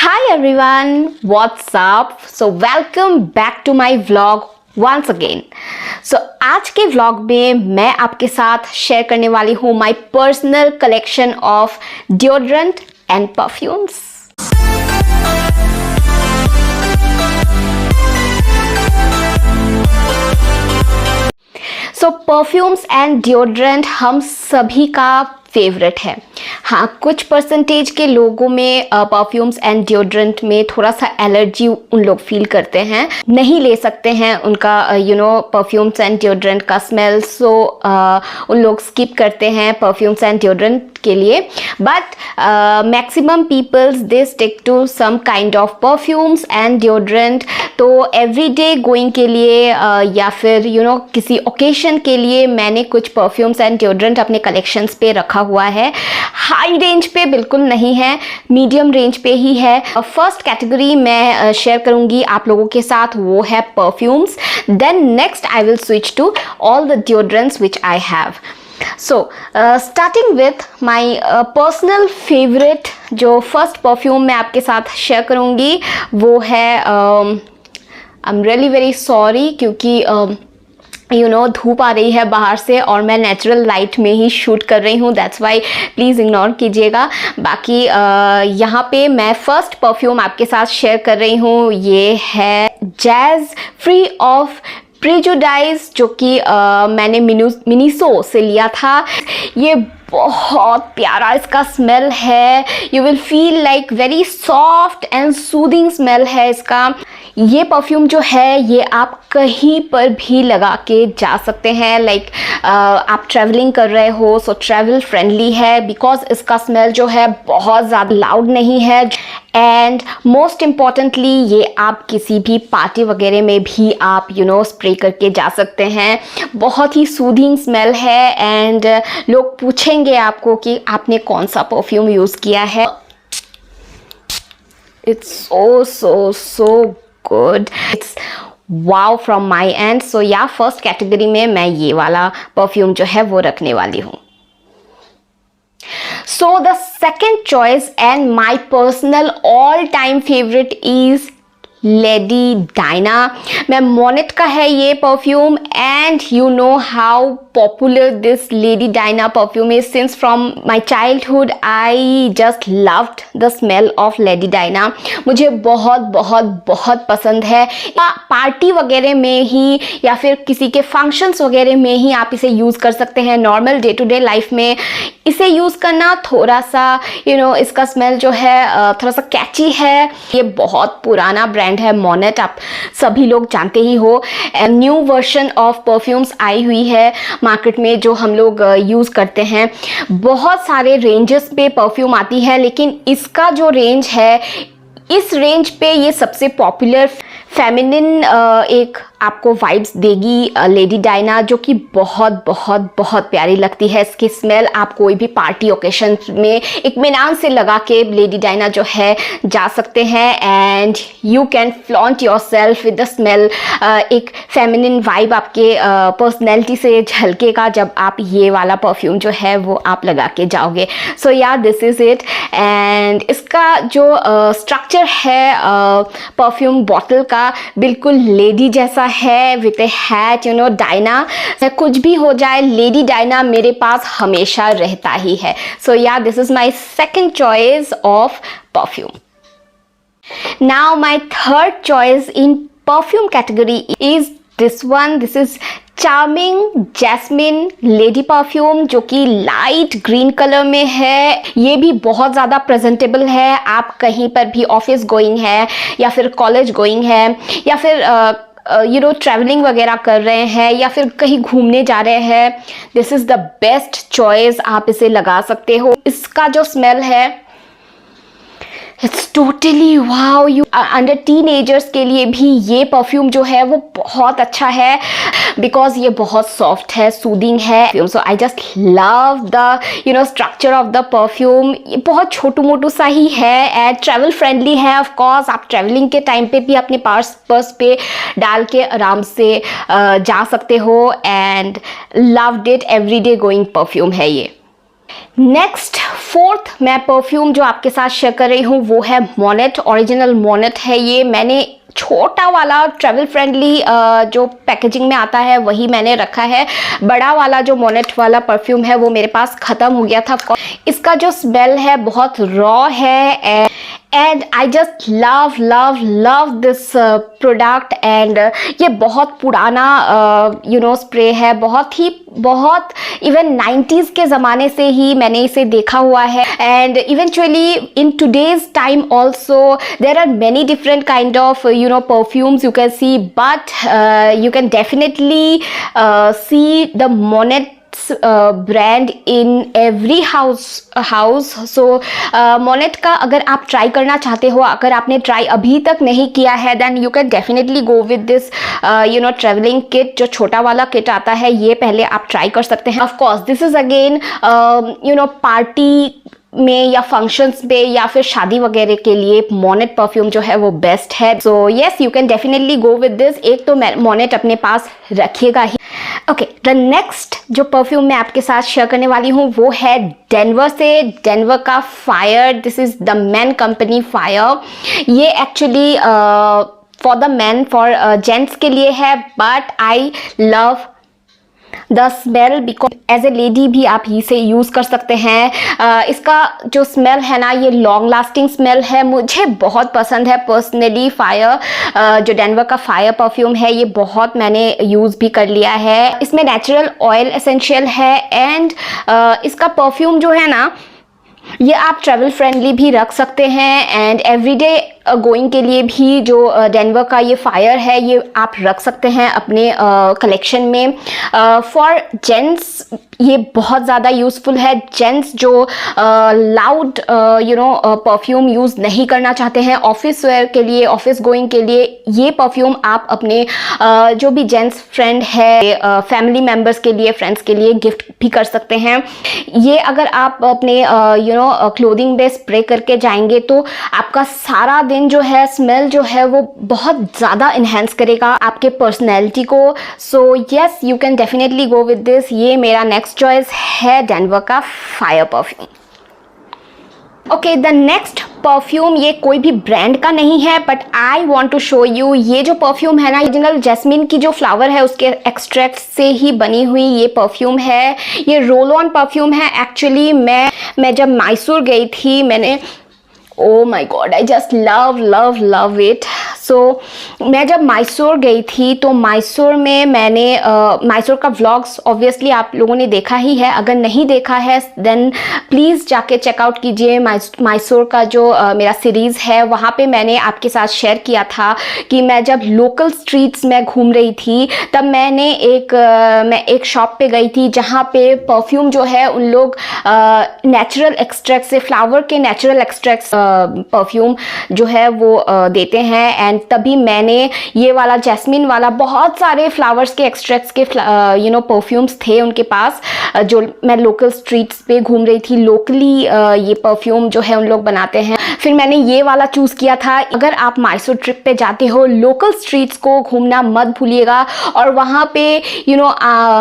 Hi everyone, what's up? So welcome back to my vlog once again. So आज के vlog में मैं आपके साथ शेयर करने वाली हूँ my personal collection of deodorant and perfumes. So perfumes and deodorant हम सभी का फेवरेट है. हाँ, कुछ परसेंटेज के लोगों में परफ्यूम्स एंड डिओड्रेंट में थोड़ा सा एलर्जी उन लोग फील करते हैं, नहीं ले सकते हैं उनका परफ्यूम्स एंड डिओड्रेंट का स्मेल, सो उन लोग स्किप करते हैं परफ्यूम्स एंड डिओड्रेंट के लिए. But maximum peoples they stick to some kind of perfumes and deodorant. तो एवरीडे गोइंग के लिए या फिर किसी ओकेशन के लिए मैंने कुछ परफ्यूम्स एंड डिओड्रेंट अपने कलेक्शंस पे रखा हुआ है. हाई रेंज पे बिल्कुल नहीं है, मीडियम रेंज पे ही है. फर्स्ट कैटेगरी मैं शेयर करूंगी आप लोगों के साथ, वो है perfumes. Then next I will switch to all the deodorants which I have. So starting with my personal favourite, जो फर्स्ट परफ्यूम मैं आपके साथ शेयर करूंगी वो है I am really very sorry क्योंकि धूप आ रही है बाहर से और मैं नेचुरल लाइट में ही शूट कर रही हूँ, दैट्स वाई प्लीज़ इग्नोर कीजिएगा. बाकी यहाँ पे मैं फर्स्ट परफ्यूम आपके साथ शेयर कर रही हूँ, ये है जैज़ फ्री ऑफ प्रेजुडाइज, जो कि मैंने मिनीसो से लिया था. ये बहुत प्यारा इसका स्मेल है. You will feel like very soft and soothing smell है इसका. ये परफ्यूम जो है ये आप कहीं पर भी लगा के जा सकते हैं. लाइक आप ट्रैवलिंग कर रहे हो सो ट्रैवल फ्रेंडली है, बिकॉज इसका स्मेल जो है बहुत ज़्यादा लाउड नहीं है. एंड मोस्ट इम्पॉर्टेंटली ये आप किसी भी पार्टी वगैरह में भी आप स्प्रे करके जा सकते हैं. बहुत ही सूदिंग स्मेल है एंड लोग पूछेंगे आपको कि आपने कौन सा परफ्यूम यूज़ किया है. It's so good, it's wow from my end. So या फर्स्ट कैटेगरी में मैं ये वाला परफ्यूम जो है वो रखने वाली हूँ. So the second choice and my personal all-time favorite is Lady Dyna. मैं मोनेट का है ये perfume and you know how popular this Lady Dyna perfume is. Since from my childhood I just loved the smell of Lady Dyna. मुझे बहुत बहुत बहुत पसंद है. पार्टी वगैरह में ही या फिर किसी के फंक्शंस वगैरह में ही आप इसे यूज़ कर सकते हैं. Normal day to day life में इसे यूज़ करना थोड़ा सा इसका स्मेल जो है थोड़ा सा कैची है. ये बहुत पुराना ब्रांड है मोनेट, आप सभी लोग जानते ही हो. न्यू वर्जन ऑफ परफ्यूम्स आई हुई है मार्केट में जो हम लोग यूज़ करते हैं. बहुत सारे रेंजेस पे परफ्यूम आती है, लेकिन इसका जो रेंज है, इस रेंज पे ये सबसे पॉपुलर फेमिनिन एक आपको वाइब्स देगी लेडी डायना, जो कि बहुत बहुत बहुत प्यारी लगती है. इसकी स्मेल आप कोई भी पार्टी ओकेशन में इत्मीनान से लगा के लेडी डायना जो है जा सकते हैं and you can flaunt your self with the smell. एक फेमिनिन वाइब आपके पर्सनैलिटी से झलकेगा जब आप ये वाला परफ्यूम जो है वो आप लगा के जाओगे. सो या दिस इज़ इट. एंड इसका जो स्ट्रक्चर है परफ्यूम बॉटल का बिल्कुल लेडी जैसा है विथ ए हैट डायना. कुछ भी हो जाए लेडी डायना मेरे पास हमेशा रहता ही है. सो या this is my second choice of perfume. Now my third choice in perfume category is this one. This is charming jasmine lady perfume, जो कि लाइट ग्रीन कलर में है. ये भी बहुत ज़्यादा प्रेजेंटेबल है. आप कहीं पर भी ऑफिस गोइंग है या फिर कॉलेज गोइंग है या फिर ट्रैवलिंग वगैरह कर रहे हैं या फिर कहीं घूमने जा रहे हैं, this is the best choice. आप इसे लगा सकते हो. इसका जो स्मेल है it's totally wow. You under teenagers के लिए भी ये परफ्यूम जो है वो बहुत अच्छा है, बिकॉज ये बहुत सॉफ्ट है, सूदिंग है. So I just love the structure of the perfume. ये बहुत छोटू मोटू सा ही है एंड ट्रैवल फ्रेंडली है. ऑफ कोर्स आप ट्रैवलिंग के टाइम पे भी अपने पर्स पे डाल के आराम से जा सकते हो. And loved it. Everyday going perfume है ये. नेक्स्ट फोर्थ मैं परफ्यूम जो आपके साथ शेयर कर रही हूँ वो है मोनेट, ओरिजिनल मोनेट है ये। मैंने छोटा वाला ट्रैवल फ्रेंडली जो पैकेजिंग में आता है वही मैंने रखा है। बड़ा वाला जो मोनेट वाला परफ्यूम है वो मेरे पास ख़त्म हो गया था। इसका जो स्मेल है बहुत रॉ है and I just love this product and ये बहुत पुराना स्प्रे है, बहुत इवन 90s के ज़माने से ही मैंने इसे देखा हुआ है। And eventually in today's time also there are many different kind of perfumes you can see, but you can definitely see the Monet brand in every house. So Monet का अगर आप ट्राई करना चाहते हो, अगर आपने ट्राई अभी तक नहीं किया है, then you can definitely go with this travelling kit. जो छोटा वाला किट आता है ये पहले आप ट्राई कर सकते हैं। Of course this is again party में या फंक्शंस पे या फिर शादी वगैरह के लिए मोनेट परफ्यूम जो है वो बेस्ट है। So yes, you can definitely go with this. एक तो मोनेट अपने पास रखिएगा ही। ओके, द नेक्स्ट जो परफ्यूम मैं आपके साथ शेयर करने वाली हूँ वो है डेनवर से, डेनवर का fire. This is the man company fire. ये actually for the man, for gents के लिए है, but I love the smell because as a lady भी आप इसे यूज़ कर सकते हैं। इसका जो स्मेल है ना, ये लॉन्ग लास्टिंग स्मेल है, मुझे बहुत पसंद है पर्सनली। फायर जो डेनवर का फायर परफ्यूम है ये बहुत मैंने यूज़ भी कर लिया है। इसमें नेचुरल ऑयल एसेंशियल है एंड इसका परफ्यूम जो है ना ये आप ट्रैवल फ्रेंडली भी रख सकते हैं एंड एवरीडे गोइंग के लिए भी जो डेनवर का ये फायर है ये आप रख सकते हैं अपने कलेक्शन में। फॉर जेंट्स ये बहुत ज़्यादा यूज़फुल है। जेंट्स जो लाउड परफ्यूम यूज़ नहीं करना चाहते हैं ऑफिस वेयर के लिए, ऑफिस गोइंग के लिए, ये परफ्यूम आप अपने जो भी जेंट्स फ्रेंड है, फैमिली मेम्बर्स के लिए, फ्रेंड्स के लिए गिफ्ट भी कर सकते हैं। ये अगर आप अपने क्लोथिंग पे स्प्रे करके जाएंगे तो आपका सारा दिन जो है स्मेल जो है वो बहुत ज़्यादा इन्हेंस करेगा आपके पर्सनैलिटी को। So yes, you can definitely go with this. ये मेरा नेक्स्ट चॉइस है डेनवर का fire perfume. Okay, the next perfume ये कोई भी ब्रांड का नहीं है but I want to show you. ये जो परफ्यूम है ना, ओरिजिनल जैस्मिन की जो फ्लावर है उसके एक्सट्रैक्ट से ही बनी हुई ये परफ्यूम है। ये रोल ऑन परफ्यूम है। एक्चुअली मैं जब मैसूर गई थी, मैंने oh my god, I just love it. So मैं जब मैसूर गई थी तो मैसूर में मैंने मैसूर का व्लॉग्स ऑब्वियसली आप लोगों ने देखा ही है। अगर नहीं देखा है देन प्लीज़ जाके चेकआउट कीजिए मैसूर का जो मेरा सीरीज़ है। वहाँ पे मैंने आपके साथ शेयर किया था कि मैं जब लोकल स्ट्रीट्स में घूम रही थी तब मैंने मैं एक शॉप पे गई थी जहाँ पे परफ्यूम जो है उन लोग नेचुरल एक्सट्रैक्ट से, फ्लावर के नेचुरल एक्सट्रैक्ट परफ्यूम जो है वो देते हैं। एंड तभी मैंने ये वाला जैस्मिन वाला, बहुत सारे फ्लावर्स के एक्सट्रैक्ट्स के परफ्यूम्स थे उनके पास, जो मैं लोकल स्ट्रीट्स पे घूम रही थी। लोकली ये परफ्यूम जो है उन लोग बनाते हैं। फिर मैंने ये वाला चूज़ किया था। अगर आप मैसूर ट्रिप पे जाते हो, लोकल स्ट्रीट्स को घूमना मत भूलिएगा। और वहाँ पे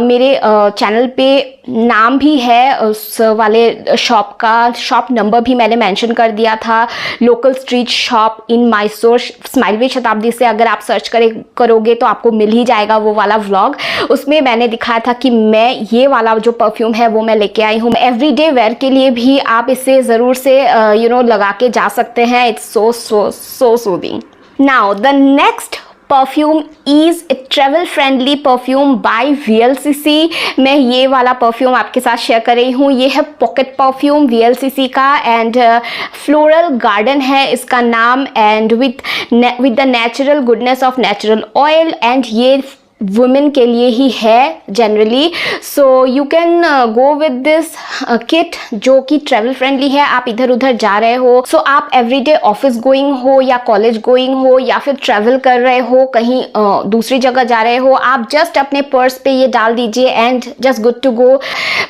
मेरे चैनल पे नाम भी है उस वाले शॉप का, शॉप नंबर भी मैंने मेंशन कर दिया था। Local street shop in Mysore, Smileway Shatabdi से अगर आप सर्च करोगे तो आपको मिल ही जाएगा वो वाला व्लॉग। उसमें मैंने दिखाया था कि मैं ये वाला जो परफ्यूम है वो मैं लेके आई हूँ। एवरीडे वेयर के लिए भी आप इसे ज़रूर से लगा के जा सकते हैं। It's so soothing. Now the next perfume is a travel friendly perfume by VLCC। मैं ये वाला परफ्यूम आपके साथ शेयर कर रही हूँ। ये है पॉकेट परफ्यूम VLCC का एंड फ्लोरल गार्डन है इसका नाम, and with the natural goodness of natural oil. And ये वुमेन के लिए ही है generally. So you can go with this kit जो कि ट्रैवल फ्रेंडली है। आप इधर उधर जा रहे हो, सो आप एवरीडे ऑफिस गोइंग हो या कॉलेज गोइंग हो या फिर ट्रैवल कर रहे हो, कहीं दूसरी जगह जा रहे हो, आप जस्ट अपने पर्स पे ये डाल दीजिए and just good to go.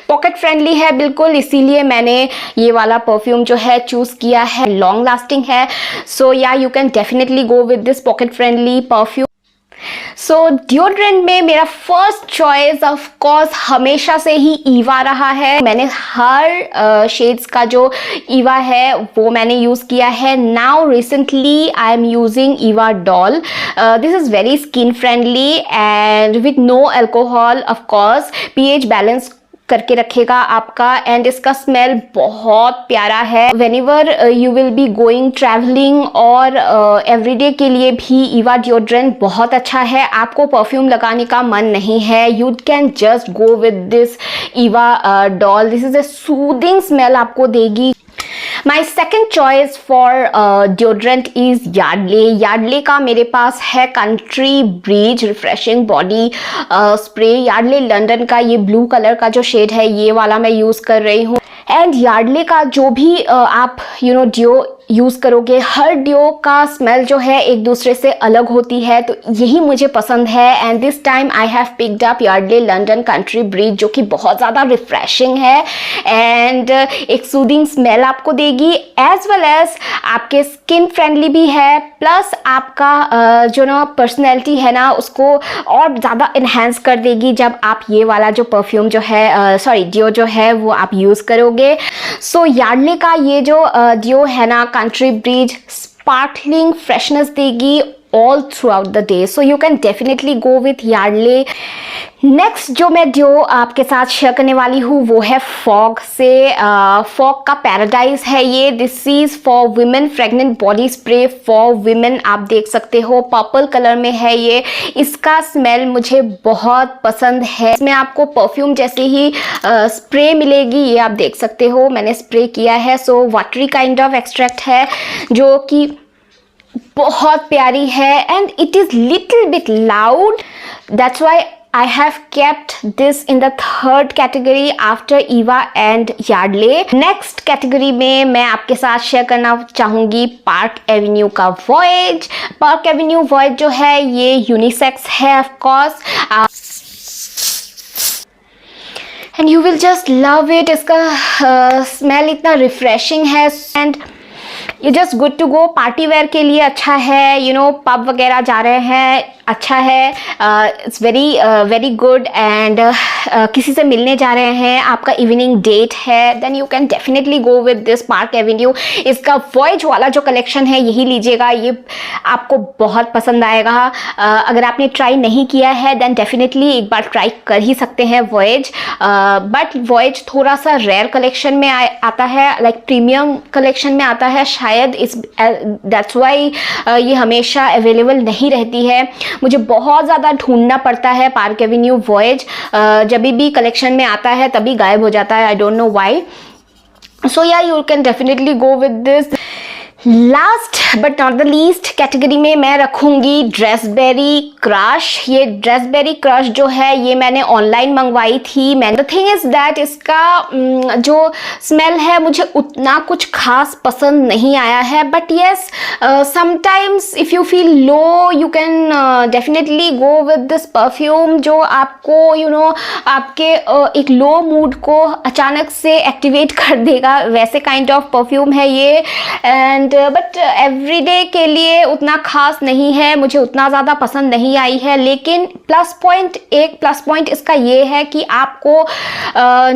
Pocket friendly है बिल्कुल, इसीलिए मैंने ये वाला परफ्यूम जो है चूज़ किया है। लॉन्ग लास्टिंग है। सो या you can definitely go with this pocket friendly perfume. So deodorant में मेरा फर्स्ट चॉइस ऑफ कोर्स हमेशा से ही ईवा रहा है। मैंने हर शेड्स का जो ईवा है वो मैंने यूज़ किया है। Now recently I am using Eva Doll. This is very skin friendly and with no alcohol. Of course pH balance करके रखेगा आपका एंड इसका स्मेल बहुत प्यारा है। Whenever you will be going travelling और एवरीडे के लिए भी ईवा डिओड्रेंट बहुत अच्छा है। आपको परफ्यूम लगाने का मन नहीं है, you can just go with this Eva Doll. This is a soothing smell आपको देगी। My second choice for deodorant is Yardley. Yardley का मेरे पास है country breeze refreshing body spray. Yardley London का ये ब्लू कलर का जो शेड है ये वाला मैं यूज़ कर रही हूँ। एंड यार्डले का जो भी आप डिओ यूज़ करोगे, हर डिओ का स्मेल जो है एक दूसरे से अलग होती है, तो यही मुझे पसंद है। And this time I have picked up Yardley London country breeze, जो कि बहुत ज़्यादा रिफ्रेशिंग है एंड एक सूदिंग स्मेल आपको देगी, एज वेल एज आपके स्किन फ्रेंडली भी है, प्लस आपका जो ना पर्सनैलिटी है ना उसको और ज़्यादा इन्हेंस कर देगी जब आप ये वाला जो परफ्यूम जो है डिओ जो है वो आप यूज़ करोगे। सो यार्डले का ये जो डिओ है ना कंट्री ब्रीज स्पार्कलिंग फ्रेशनेस देगी all throughout the day, so you can definitely go with Yardley. Next जो मैं डिओ आपके साथ शेयर करने वाली हूँ वो है फॉग से। फॉग का पैराडाइज है ये। This is for women fragrant body spray for women. आप देख सकते हो पर्पल कलर में है ये। इसका स्मेल मुझे बहुत पसंद है। इसमें आपको परफ्यूम जैसे ही स्प्रे मिलेगी, ये आप देख सकते हो मैंने स्प्रे किया है। सो वाटरी काइंड ऑफ एक्सट्रैक्ट है जो कि बहुत प्यारी है and it is little bit loud, that's why I have kept this in the third category after Eva and Yardley. Next category में मैं आपके साथ शेयर करना चाहूँगी पार्क एवेन्यू का वॉयज। पार्क एवेन्यू वॉयज जो है ये यूनिसेक्स है of course and you will just love it. इसका स्मेल इतना रिफ्रेशिंग है एंड ये just good to go party wear के लिए अच्छा है। पब वगैरह जा रहे हैं, अच्छा है। इट्स वेरी गुड एंड किसी से मिलने जा रहे हैं, आपका इवनिंग डेट है, then you can definitely go with this Park Avenue. इसका वॉयज वाला जो कलेक्शन है यही लीजिएगा, ये आपको बहुत पसंद आएगा। अगर आपने ट्राई नहीं किया है देन डेफिनेटली एक बार ट्राई कर ही सकते हैं वॉयज। बट वॉयज थोड़ा सा रेयर कलेक्शन में आता है, लाइक प्रीमियम कलेक्शन में आता है शायद, इस दैट्स वाई ये हमेशा अवेलेबल नहीं रहती है। मुझे बहुत ज़्यादा ढूंढना पड़ता है पार्क एवेन्यू वॉयज। जब भी कलेक्शन में आता है तभी गायब हो जाता है, आई डोंट नो व्हाई। सो या you can definitely go with this. Last but not the least category में मैं रखूँगी ड्रेसबेरी क्रश। ये ड्रेसबेरी क्रश जो है ये मैंने ऑनलाइन मंगवाई थी। द थिंग इज़ दैट इसका जो स्मेल है मुझे उतना कुछ खास पसंद नहीं आया है, but yes sometimes if you feel low you can definitely go with this perfume, जो आपको आपके एक लो मूड को अचानक से एक्टिवेट कर देगा, वैसे काइंड ऑफ परफ्यूम है ये। एंड बट एवरीडे के लिए उतना खास नहीं है, मुझे उतना ज़्यादा पसंद नहीं आई है। लेकिन एक प्लस पॉइंट इसका ये है कि आपको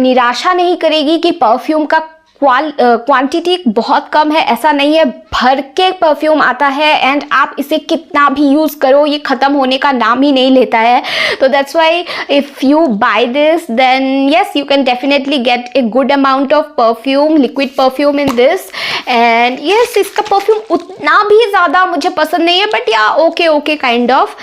निराशा नहीं करेगी कि परफ्यूम का क्वांटिटी बहुत कम है, ऐसा नहीं है, भर के परफ्यूम आता है एंड आप इसे कितना भी यूज़ करो ये ख़त्म होने का नाम ही नहीं लेता है। तो that's why if you buy this then yes you can definitely get a good amount of perfume, liquid perfume in this. And yes इसका परफ्यूम उतना भी ज़्यादा मुझे पसंद नहीं है, बट या ओके काइंड ऑफ।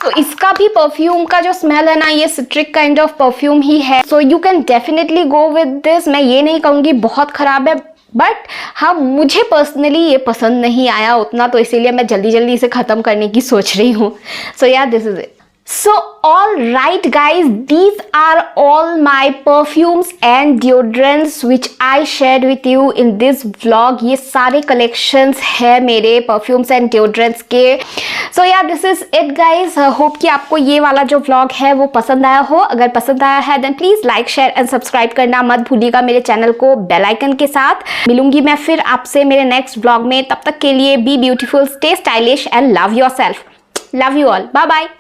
तो इसका भी परफ्यूम का जो स्मेल है ना ये सिट्रिक काइंड ऑफ परफ्यूम ही है। So you can definitely go with this. मैं ये नहीं कहूँगी बहुत ख़राब है, बट हाँ मुझे पर्सनली ये पसंद नहीं आया उतना, तो इसीलिए मैं जल्दी इसे ख़त्म करने की सोच रही हूँ। सो या this is it. So all right guys, these are all my perfumes and deodorants which I shared with you in this vlog. ये सारे collections है मेरे perfumes and deodorants के. So yeah, this is it guys. Hope कि आपको ये वाला जो vlog है वो पसंद आया हो. अगर पसंद आया है then please like, share and subscribe करना मत भूलिएगा मेरे चैनल को बेल आइकन के साथ. मिलूंगी मैं फिर आपसे मेरे next vlog में. तब तक के लिए be beautiful, stay stylish and love yourself. Love you all. Bye bye.